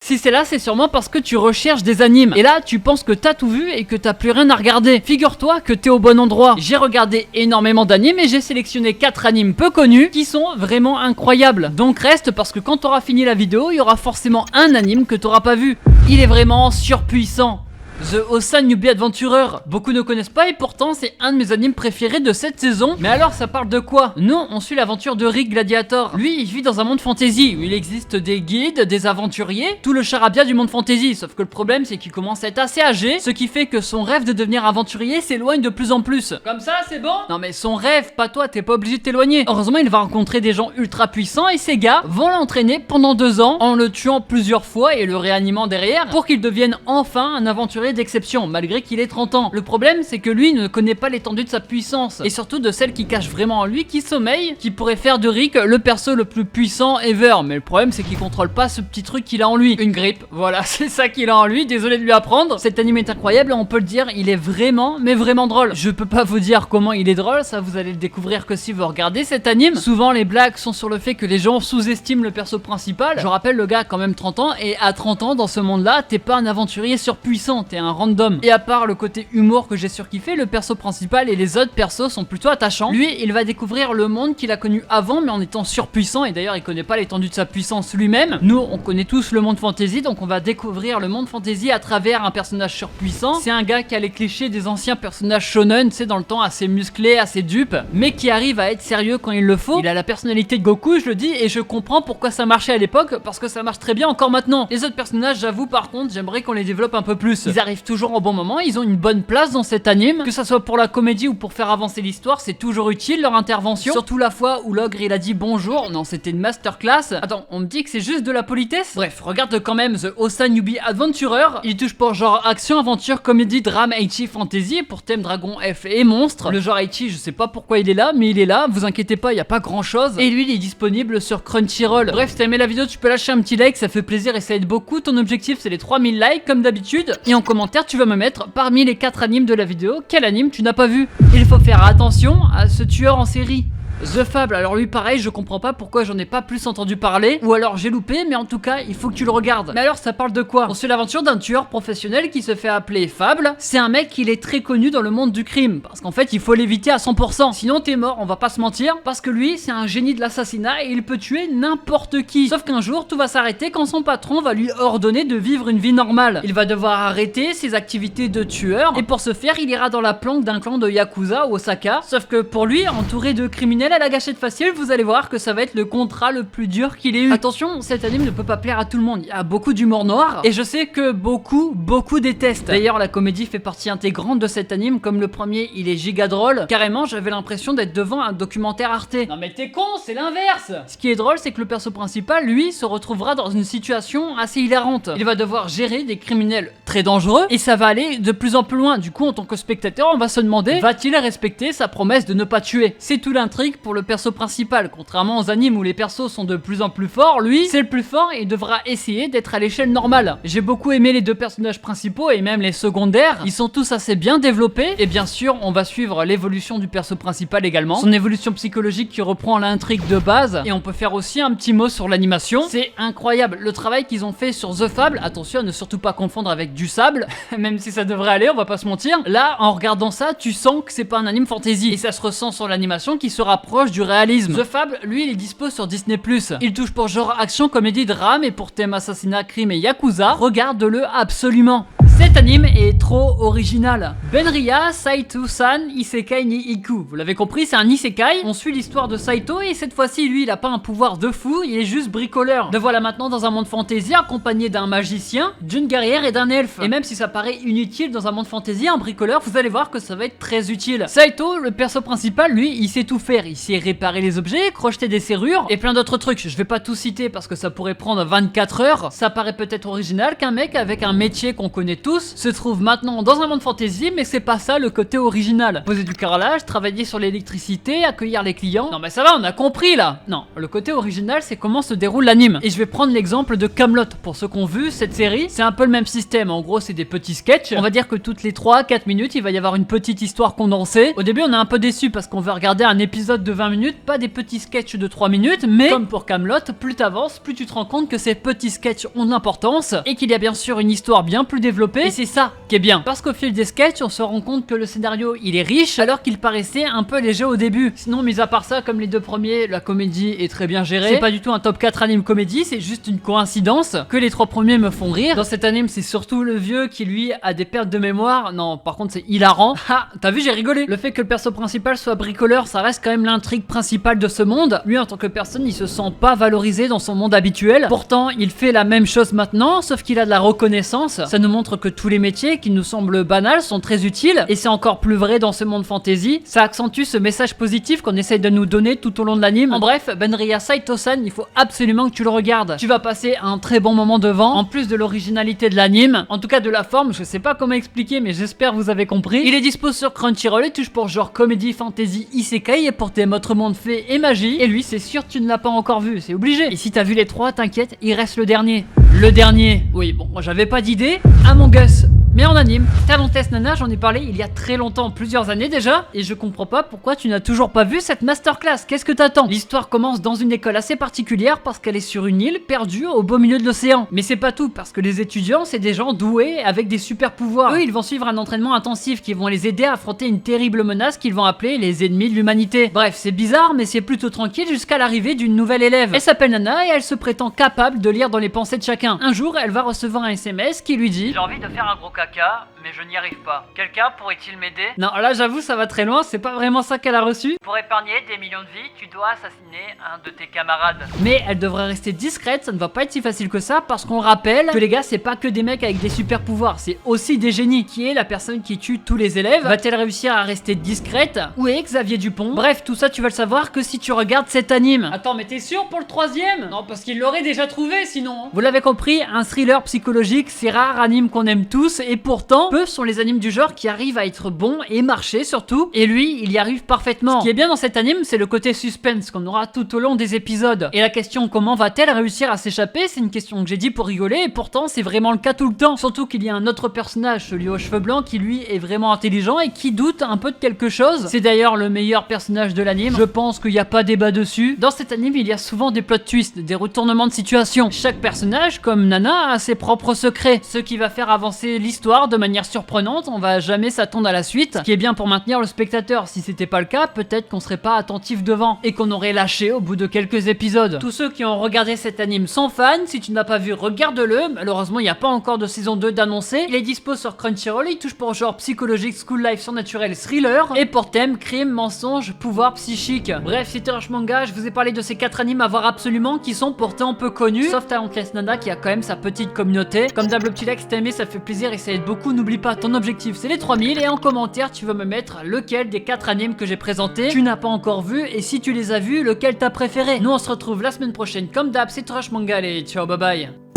Si c'est là, c'est sûrement parce que tu recherches des animes. Et là, tu penses que t'as tout vu et que t'as plus rien à regarder. Figure-toi que t'es au bon endroit. J'ai regardé énormément d'animes et j'ai sélectionné 4 animes peu connus qui sont vraiment incroyables. Donc reste parce que quand t'auras fini la vidéo, il y aura forcément un anime que t'auras pas vu. Il est vraiment surpuissant. The Osan Newbie Adventurer. Beaucoup ne connaissent pas et pourtant c'est un de mes animes préférés de cette saison. Mais alors ça parle de quoi? Nous on suit l'aventure de Rick Gladiator. Lui il vit dans un monde fantasy où il existe des guides, des aventuriers, tout le charabia du monde fantasy. Sauf que le problème c'est qu'il commence à être assez âgé, ce qui fait que son rêve de devenir aventurier s'éloigne de plus en plus. Comme ça c'est bon? Non mais son rêve, pas toi, t'es pas obligé de t'éloigner. Heureusement il va rencontrer des gens ultra puissants et ces gars vont l'entraîner pendant 2 ans en le tuant plusieurs fois et le réanimant derrière pour qu'il devienne enfin un aventurier d'exception malgré qu'il ait 30 ans. Le problème c'est que lui ne connaît pas l'étendue de sa puissance et surtout de celle qui cache vraiment en lui, qui sommeille, qui pourrait faire de Rick le perso le plus puissant ever. Mais le problème c'est qu'il contrôle pas ce petit truc qu'il a en lui, une grippe. Voilà, c'est ça qu'il a en lui, désolé de lui apprendre. Cet anime est incroyable et on peut le dire, il est vraiment mais vraiment drôle. Je peux pas vous dire comment il est drôle, ça vous allez le découvrir que si vous regardez cet anime. Souvent les blagues sont sur le fait que les gens sous-estiment le perso principal. Je rappelle, le gars a quand même 30 ans et à 30 ans dans ce monde là t'es pas un aventurier surpuissant, t'es un random. Et à part le côté humour que j'ai surkiffé, le perso principal et les autres persos sont plutôt attachants. Lui il va découvrir le monde qu'il a connu avant mais en étant surpuissant, et d'ailleurs il connaît pas l'étendue de sa puissance lui-même. Nous on connaît tous le monde fantasy, donc on va découvrir le monde fantasy à travers un personnage surpuissant. C'est un gars qui a les clichés des anciens personnages shonen, c'est dans le temps assez musclé, assez dupe, mais qui arrive à être sérieux quand il le faut. Il a la personnalité de Goku, je le dis, et je comprends pourquoi ça marchait à l'époque, parce que ça marche très bien encore maintenant. Les autres personnages, j'avoue par contre, j'aimerais qu'on les développe un peu plus. Ils arrivent toujours au bon moment, ils ont une bonne place dans cet anime, que ça soit pour la comédie ou pour faire avancer l'histoire, c'est toujours utile leur intervention. Surtout la fois où l'ogre il a dit bonjour, non c'était une masterclass. Attends, on me dit que c'est juste de la politesse? Bref, regarde quand même The Osan Newbie Adventurer. Il touche pour genre action, aventure, comédie, drame, ecchi, fantasy, pour thème dragon, F et monstre. Le genre ecchi, je sais pas pourquoi il est là, mais il est là, vous inquiétez pas, y a pas grand chose. Et lui il est disponible sur Crunchyroll. Bref, si t'as aimé la vidéo, tu peux lâcher un petit like, ça fait plaisir et ça aide beaucoup. Ton objectif c'est les 3000 likes comme d'habitude. Et en commentaire tu vas me mettre parmi les 4 animes de la vidéo, quel anime tu n'as pas vu. Il faut faire attention à ce tueur en série. The Fable, alors lui pareil, je comprends pas pourquoi j'en ai pas plus entendu parler, ou alors j'ai loupé, mais en tout cas il faut que tu le regardes. Mais alors ça parle de quoi? On suit l'aventure d'un tueur professionnel qui se fait appeler Fable. C'est un mec qui est très connu dans le monde du crime, parce qu'en fait il faut l'éviter à 100%, sinon t'es mort, on va pas se mentir, parce que lui c'est un génie de l'assassinat et il peut tuer n'importe qui. Sauf qu'un jour tout va s'arrêter quand son patron va lui ordonner de vivre une vie normale. Il va devoir arrêter ses activités de tueur, et pour ce faire il ira dans la planque d'un clan de Yakuza à Osaka. Sauf que pour lui, entouré de criminels à la gâchette facile, vous allez voir que ça va être le contrat le plus dur qu'il ait eu. Attention, cet anime ne peut pas plaire à tout le monde, il y a beaucoup d'humour noir et je sais que beaucoup détestent. D'ailleurs la comédie fait partie intégrante de cet anime, comme le premier il est giga drôle. Carrément j'avais l'impression d'être devant un documentaire Arte. Non mais t'es con, c'est l'inverse. Ce qui est drôle c'est que le perso principal lui se retrouvera dans une situation assez hilarante. Il va devoir gérer des criminels très dangereux et ça va aller de plus en plus loin. Du coup en tant que spectateur on va se demander, va-t-il respecter sa promesse de ne pas tuer? C'est tout l'intrigue pour le perso principal. Contrairement aux animes où les persos sont de plus en plus forts, lui c'est le plus fort et il devra essayer d'être à l'échelle normale. J'ai beaucoup aimé les 2 personnages principaux et même les secondaires, ils sont tous assez bien développés et bien sûr on va suivre l'évolution du perso principal également, son évolution psychologique qui reprend l'intrigue de base. Et on peut faire aussi un petit mot sur l'animation, c'est incroyable le travail qu'ils ont fait sur The Fable. Attention à ne surtout pas confondre avec du sable même si ça devrait aller, on va pas se mentir. Là en regardant ça tu sens que c'est pas un anime fantasy et ça se ressent sur l'animation qui se rapproche du réalisme. The Fable, lui, il est dispo sur Disney+. Il touche pour genre action, comédie, drame et pour thème assassinat, crime et yakuza. Regarde-le absolument. Cet anime est trop original. Benria Saito-san Isekai ni Iku. Vous l'avez compris, c'est un isekai. On suit l'histoire de Saito et cette fois-ci, lui, il a pas un pouvoir de fou, il est juste bricoleur. Le voilà maintenant dans un monde fantasy accompagné d'un magicien, d'une guerrière et d'un elfe. Et même si ça paraît inutile dans un monde fantasy, un bricoleur, vous allez voir que ça va être très utile. Saito, le perso principal, lui, il sait tout faire. Il sait réparer les objets, crocheter des serrures et plein d'autres trucs. Je vais pas tout citer parce que ça pourrait prendre 24 heures. Ça paraît peut-être original qu'un mec avec un métier qu'on connaît tous tous, se trouve maintenant dans un monde fantasy, mais c'est pas ça le côté original. Poser du carrelage, travailler sur l'électricité, accueillir les clients. Non mais ça va, on a compris là. Non, le côté original c'est comment se déroule l'anime. Et je vais prendre l'exemple de Camelot. Pour ceux qui ont vu cette série, c'est un peu le même système. En gros c'est des petits sketchs. On va dire que toutes les 3-4 minutes il va y avoir une petite histoire condensée. Au début on est un peu déçu parce qu'on veut regarder un épisode de 20 minutes, pas des petits sketchs de 3 minutes. Mais comme pour Camelot, plus t'avances, plus tu te rends compte que ces petits sketchs ont de l'importance et qu'il y a bien sûr une histoire bien plus développée. Et c'est ça qui est bien. Parce qu'au fil des sketchs on se rend compte que le scénario il est riche alors qu'il paraissait un peu léger au début. Sinon mis à part ça, comme les deux premiers, la comédie est très bien gérée. C'est pas du tout un top 4 anime comédie, c'est juste une coïncidence que les 3 premiers me font rire. Dans cet anime c'est surtout le vieux qui lui a des pertes de mémoire. Non par contre c'est hilarant. Ah t'as vu, j'ai rigolé. Le fait que le perso principal soit bricoleur, ça reste quand même l'intrigue principale de ce monde. Lui en tant que personne il se sent pas valorisé dans son monde habituel. Pourtant il fait la même chose maintenant, sauf qu'il a de la reconnaissance. Ça nous montre que tous les métiers qui nous semblent banals sont très utiles, et c'est encore plus vrai dans ce monde fantasy. Ça accentue ce message positif qu'on essaye de nous donner tout au long de l'anime. En bref, Benria Saito-san, il faut absolument que tu le regardes. Tu vas passer un très bon moment devant, en plus de l'originalité de l'anime, en tout cas de la forme, je sais pas comment expliquer mais j'espère vous avez compris. Il est dispo sur Crunchyroll et touche pour genre comédie, fantasy, isekai et pour tes autre monde fée et magie. Et lui c'est sûr tu ne l'as pas encore vu, c'est obligé. Et si t'as vu les 3, t'inquiète, il reste le dernier. Le dernier, oui bon moi j'avais pas d'idée, Among Us. Mais en anime, Talentes Nana, j'en ai parlé il y a très longtemps, plusieurs années déjà, et je comprends pas pourquoi tu n'as toujours pas vu cette masterclass. Qu'est-ce que t'attends? L'histoire commence dans une école assez particulière parce qu'elle est sur une île perdue au beau milieu de l'océan. Mais c'est pas tout, parce que les étudiants, c'est des gens doués avec des super pouvoirs. Eux, ils vont suivre un entraînement intensif qui vont les aider à affronter une terrible menace qu'ils vont appeler les ennemis de l'humanité. Bref, c'est bizarre, mais c'est plutôt tranquille jusqu'à l'arrivée d'une nouvelle élève. Elle s'appelle Nana et elle se prétend capable de lire dans les pensées de chacun. Un jour, elle va recevoir un SMS qui lui dit: j'ai envie de faire un gros caca, mais je n'y arrive pas. Quelqu'un pourrait-il m'aider? Non, là j'avoue ça va très loin, c'est pas vraiment ça qu'elle a reçu. Pour épargner des millions de vies, tu dois assassiner un de tes camarades. Mais elle devrait rester discrète, ça ne va pas être si facile que ça, parce qu'on rappelle que les gars c'est pas que des mecs avec des super pouvoirs, c'est aussi des génies. Qui est la personne qui tue tous les élèves? Va-t-elle réussir à rester discrète? Où est Xavier Dupont? Bref, tout ça tu vas le savoir que si tu regardes cet anime. Attends, mais t'es sûr pour le 3ème? Non, parce qu'il l'aurait déjà trouvé sinon. Vous l'avez compris, un thriller psychologique, c'est rare anime qu'on aime tous, et pourtant peu sont les animes du genre qui arrivent à être bons et marcher surtout, et lui il y arrive parfaitement. Ce qui est bien dans cet anime, c'est le côté suspense qu'on aura tout au long des épisodes. Et la question comment va-t-elle réussir à s'échapper, c'est une question que j'ai dit pour rigoler, et pourtant c'est vraiment le cas tout le temps. Surtout qu'il y a un autre personnage, celui aux cheveux blancs, qui lui est vraiment intelligent et qui doute un peu de quelque chose. C'est d'ailleurs le meilleur personnage de l'anime, je pense qu'il n'y a pas débat dessus. Dans cet anime il y a souvent des plot twists, des retournements de situation. Chaque personnage, comme Nana, a ses propres secrets, ce qui va faire avancer l'histoire de manière surprenante, on va jamais s'attendre à la suite, ce qui est bien pour maintenir le spectateur. Si c'était pas le cas, peut-être qu'on serait pas attentif devant et qu'on aurait lâché au bout de quelques épisodes. Tous ceux qui ont regardé cet anime sont fans, si tu n'as pas vu, regarde-le. Malheureusement il n'y a pas encore de saison 2 d'annoncer. Il est dispo sur Crunchyroll, il touche pour genre psychologique, school life, surnaturel, thriller, et pour thème crime, mensonge, pouvoir psychique. Bref, c'était Rush Manga, je vous ai parlé de ces 4 animes à voir absolument, qui sont pourtant peu connus, sauf Talentes Nana qui a quand même sa petite communauté. Comme d'hab, le petit like si t'as aimé, ça fait plaisir et ça aide beaucoup. N'oublie pas, ton objectif c'est les 3000, et en commentaire tu vas me mettre lequel des 4 animes que j'ai présenté tu n'as pas encore vu, et si tu les as vus, lequel t'as préféré. Nous on se retrouve la semaine prochaine comme d'hab, c'est Rush Manga, et ciao, bye bye.